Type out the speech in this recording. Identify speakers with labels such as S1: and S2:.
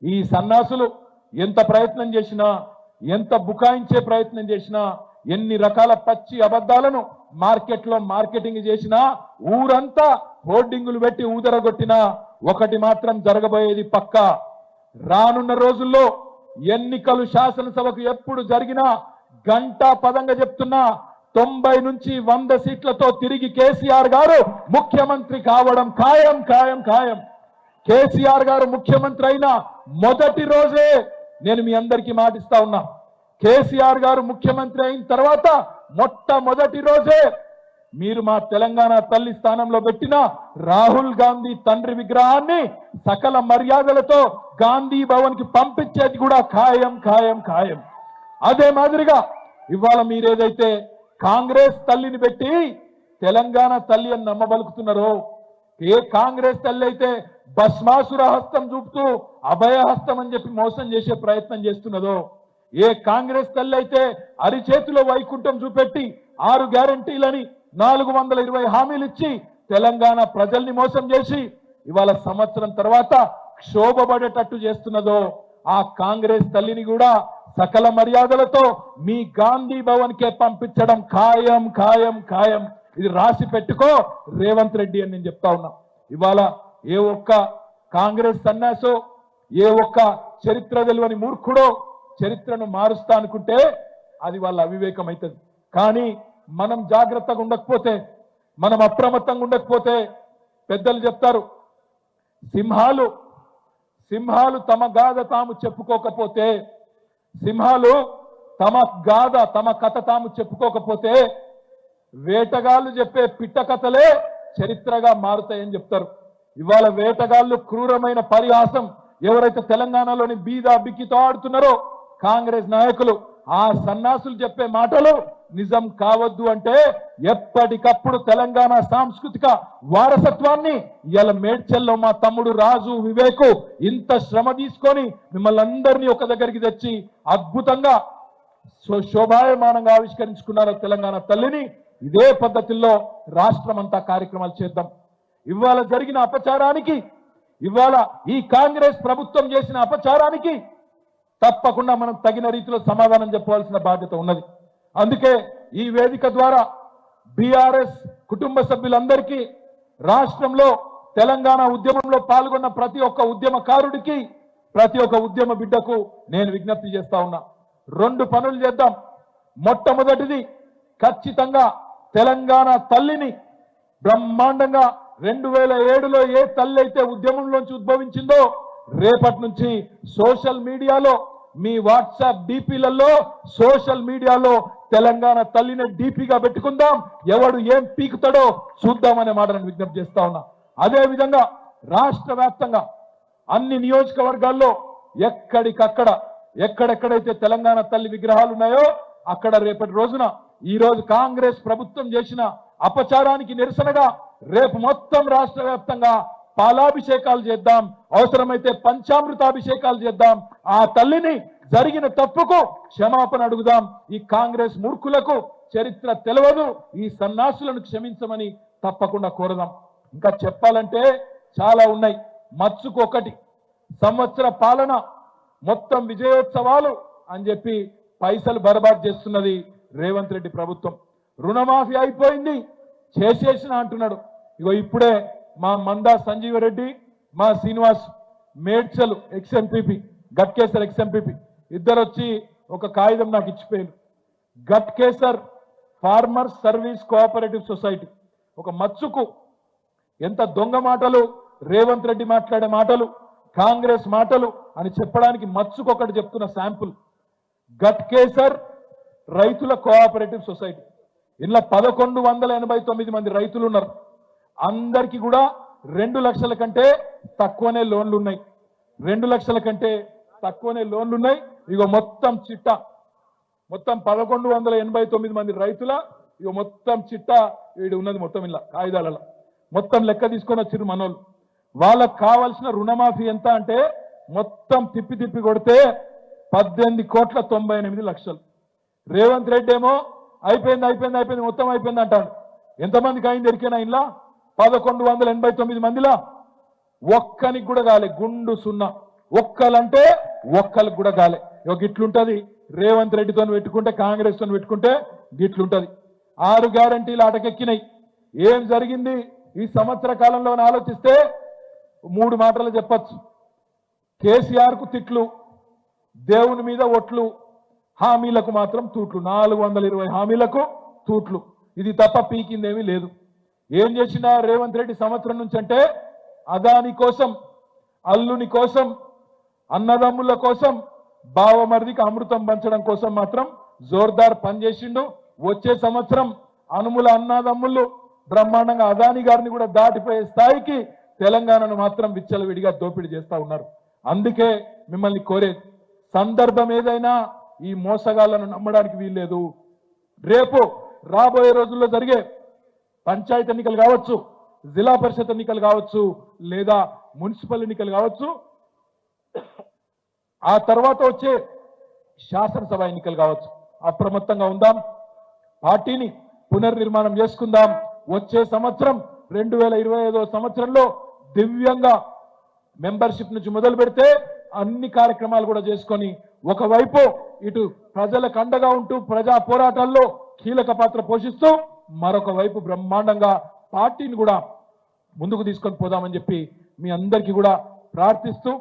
S1: ఈ సన్నాసులు ఎంత ప్రయత్నం చేసినా, ఎంత బుకాయించే ప్రయత్నం చేసినా, ఎన్ని రకాల పచ్చి అబద్ధాలను మార్కెట్లో మార్కెటింగ్ చేసినా, ఊరంతా హోర్డింగులు పెట్టి ఊదరగొట్టినా ఒకటి మాత్రం జరగబోయేది పక్కా. రానున్న రోజుల్లో ఎన్నికలు శాసనసభకు ఎప్పుడు జరిగినా గంటా పదంగా చెప్తున్నా 90 నుంచి 100 సీట్లతో తిరిగి కేసీఆర్ గారు ముఖ్యమంత్రి కావడం ఖాయం ఖాయం ఖాయం. కేసీఆర్ గారు ముఖ్యమంత్రి అయిన మొదటి రోజే నేను మీ అందరికీ మాటిస్తా ఉన్నా, కేసీఆర్ గారు ముఖ్యమంత్రి అయిన తర్వాత మొట్టమొదటి రోజే మీరు మా తెలంగాణ తల్లి స్థానంలో పెట్టిన రాహుల్ గాంధీ తండ్రి విగ్రహాన్ని సకల మర్యాదలతో గాంధీ భవన్ కి పంపించేది కూడా ఖాయం ఖాయం ఖాయం. అదే మాదిరిగా ఇవాళ మీరేదైతే కాంగ్రెస్ తల్లిని పెట్టి తెలంగాణ తల్లి అని నమ్మబలుకుతున్నారో, ఏ కాంగ్రెస్ తల్లి అయితే భస్మాసుర హస్తం చూపుతూ అభయహస్తం అని చెప్పి మోసం చేసే ప్రయత్నం చేస్తున్నదో, ఏ కాంగ్రెస్ తల్లి అయితే అరిచేతిలో వైకుంఠం చూపెట్టి 6 గ్యారంటీలని 420 హామీలు ఇచ్చి తెలంగాణ ప్రజల్ని మోసం చేసి ఇవాళ సంవత్సరం తర్వాత క్షోభపడేటట్టు చేస్తున్నదో, ఆ కాంగ్రెస్ తల్లిని కూడా సకల మర్యాదలతో మీ గాంధీ భవన్ కే పంపించడం ఖాయం ఖాయం ఖాయం. ఇది రాసి పెట్టుకో రేవంత్ రెడ్డి అని నేను చెప్తా ఉన్నా. ఇవాళ ఏ ఒక్క కాంగ్రెస్ సన్యాసో, ఏ ఒక్క చరిత్ర తెలియని మూర్ఖుడో చరిత్రను మారుస్తా అనుకుంటే అది వాళ్ళ అవివేకం అవుతుంది. కానీ మనం జాగ్రత్తగా ఉండకపోతే, మనం అప్రమత్తంగా ఉండకపోతే, పెద్దలు చెప్తారు, సింహాలు తమ గాథ తాము చెప్పుకోకపోతే, సింహాలు తమ కథ తాము చెప్పుకోకపోతే వేటగాళ్ళు చెప్పే పిట్ట కథలే చరిత్రగా మారుతాయని చెప్తారు. ఇవాళ వేటగాళ్ళు క్రూరమైన పరిహాసం ఎవరైతే తెలంగాణలోని బీద బిక్కితో ఆడుతున్నారో కాంగ్రెస్ నాయకులు, ఆ సన్నాసులు చెప్పే మాటలు నిజం కావద్దు అంటే ఎప్పటికప్పుడు తెలంగాణ సాంస్కృతిక వారసత్వాన్ని ఇలా మేడ్చల్లో మా తమ్ముడు రాజు వివేకు ఇంత శ్రమ తీసుకొని మిమ్మల్ని అందరినీ ఒక దగ్గరికి తెచ్చి అద్భుతంగా శోభాయమానంగా ఆవిష్కరించుకున్నారు తెలంగాణ తల్లిని. ఇదే పద్ధతిలో రాష్ట్రం అంతా కార్యక్రమాలు చేద్దాం. ఇవాళ జరిగిన అపచారానికి, ఇవాళ ఈ కాంగ్రెస్ ప్రభుత్వం చేసిన అపచారానికి తప్పకుండా మనం తగిన రీతిలో సమాధానం చెప్పవలసిన బాధ్యత ఉన్నది. అందుకే ఈ వేదిక ద్వారా బీఆర్ఎస్ కుటుంబ సభ్యులందరికీ, రాష్ట్రంలో తెలంగాణ ఉద్యమంలో పాల్గొన్న ప్రతి ఒక్క ఉద్యమకారుడికి, ప్రతి ఒక్క ఉద్యమ బిడ్డకు నేను విజ్ఞప్తి చేస్తా ఉన్నా. 2 పనులు చేద్దాం. మొట్టమొదటిది, ఖచ్చితంగా తెలంగాణ తల్లిని బ్రహ్మాండంగా 2007లో ఏ తల్లి అయితే ఉద్యమంలోంచి ఉద్భవించిందో రేపటి నుంచి సోషల్ మీడియాలో, మీ వాట్సాప్ డీపీలలో, సోషల్ మీడియాలో తెలంగాణ తల్లిని డీపీగా పెట్టుకుందాం. ఎవడు ఏం పీకుతాడో చూద్దామనే మాట నేను విజ్ఞప్తి చేస్తా ఉన్నా. అదే విధంగా రాష్ట్ర వ్యాప్తంగా అన్ని నియోజకవర్గాల్లో ఎక్కడికక్కడ ఎక్కడెక్కడైతే తెలంగాణ తల్లి విగ్రహాలు ఉన్నాయో అక్కడ రేపటి రోజున, ఈ రోజు కాంగ్రెస్ ప్రభుత్వం చేసిన అపచారానికి నిరసనగా రేపు మొత్తం రాష్ట్ర వ్యాప్తంగా పాలాభిషేకాలు చేద్దాం, అవసరమైతే పంచామృతాభిషేకాలు చేద్దాం. ఆ తల్లిని జరిగిన తప్పుకు క్షమాపణ అడుగుదాం. ఈ కాంగ్రెస్ మూర్ఖులకు చరిత్ర తెలియదు, ఈ సన్నాసులను క్షమించమని తప్పకుండా కోరదాం. ఇంకా చెప్పాలంటే చాలా ఉన్నాయి. మచ్చుకు ఒకటి, సంవత్సర పాలన మొత్తం విజయోత్సవాలు అని చెప్పి పైసలు బర్బాద్ చేస్తున్నది రేవంత్ రెడ్డి ప్రభుత్వం. రుణమాఫీ అయిపోయింది చేసేసిన అంటున్నాడు. ఇగో ఇప్పుడే మా మందా సంజీవ రెడ్డి, మా శ్రీనివాస్ మేడ్చల్ ఎక్స్ఎంపీపీ, గట్కేసర్ ఎక్స్ఎంపీపీ ఇద్దరు వచ్చి ఒక కాగితం నాకు ఇచ్చిపోయారు. Ghatkesar farmers service cooperative society, ఒక మచ్చుకు ఎంత దొంగ మాటలు, రేవంత్ రెడ్డి మాట్లాడే మాటలు, కాంగ్రెస్ మాటలు అని చెప్పడానికి మచ్చుకు ఒకటి చెప్తున్న శాంపుల్. గట్కేసర్ రైతుల కోఆపరేటివ్ సొసైటీ, ఇలా 1189 మంది రైతులు ఉన్నారు. అందరికీ కూడా 2 లక్షల కంటే తక్కువనే లోన్లు ఉన్నాయి. 2 లక్షల కంటే తక్కువనే లోన్లు ఉన్నాయి. ఇగో మొత్తం చిట్టా, మొత్తం 1189 మంది రైతుల ఇగో మొత్తం చిట్టా వీడు ఉన్నది. మొత్తం ఇలా కాగితాలలో మొత్తం లెక్క తీసుకొని వచ్చిర్రు మనోళ్ళు. వాళ్ళకు కావాల్సిన రుణమాఫీ ఎంత అంటే మొత్తం తిప్పి తిప్పి కొడితే 18,98,00,000. రేవంత్ రెడ్డి ఏమో అయిపోయింది మొత్తం అయిపోయింది అంటాడు. ఎంతమందికి అయింది ఎరికేనా? ఇలా 1189 మందిలా ఒక్కనికి కూడా కాలే, గుండు సున్నా. ఒక్కలంటే ఒక్కలకు కూడా గాలే. గిట్లుంటది రేవంత్ రెడ్డితో పెట్టుకుంటే, కాంగ్రెస్ తో పెట్టుకుంటే గిట్లుంటది. 6 గ్యారంటీలు ఆటకెక్కినాయి. ఏం జరిగింది ఈ సంవత్సర కాలంలో ఆలోచిస్తే 3 మాటలు చెప్పచ్చు. కేసీఆర్ కు తిట్లు, దేవుని మీద ఒట్లు, హామీలకు మాత్రం తూట్లు. 420 హామీలకు తూట్లు. ఇది తప్ప పీకిందేమీ లేదు. ఏం చేసినా రేవంత్ రెడ్డి సంవత్సరం నుంచి అంటే అదాని కోసం, అల్లుని కోసం, అన్నదమ్ముల కోసం, బావమరిదికి అమృతం పంచడం కోసం మాత్రం జోర్దార్ పనిచేసిండు. వచ్చే సంవత్సరం అనుముల అన్నదమ్ములు బ్రహ్మాండంగా అదాని గారిని కూడా దాటిపోయే స్థాయికి తెలంగాణను మాత్రం విచ్చలవిడిగా దోపిడీ చేస్తా ఉన్నారు. అందుకే మిమ్మల్ని కోరేది, సందర్భం ఏదైనా ఈ మోసగాళ్లను నమ్మడానికి వీల్లేదు. రేపు రాబోయే రోజుల్లో జరిగే పంచాయతీ ఎన్నికలు కావచ్చు, జిల్లా పరిషత్ ఎన్నికలు కావచ్చు, లేదా మున్సిపల్ ఎన్నికలు కావచ్చు, ఆ తర్వాత వచ్చే శాసనసభ ఎన్నికలు కావచ్చు. అప్రమత్తంగా ఉందాం, పార్టీని పునర్నిర్మాణం చేసుకుందాం. వచ్చే సంవత్సరం 2025 సంవత్సరంలో దివ్యంగా మెంబర్షిప్ నుంచి మొదలు పెడితే అన్ని కార్యక్రమాలు కూడా చేసుకొని, ఒకవైపు ఇటు ప్రజలకు అండగా ఉంటూ ప్రజా పోరాటాల్లో కీలక పాత్ర పోషిస్తూ, మరొక వైపు బ్రహ్మాండంగా పార్టీని కూడా ముందుకు తీసుకొని పోదామని చెప్పి మీ అందరికీ కూడా ప్రార్థిస్తూ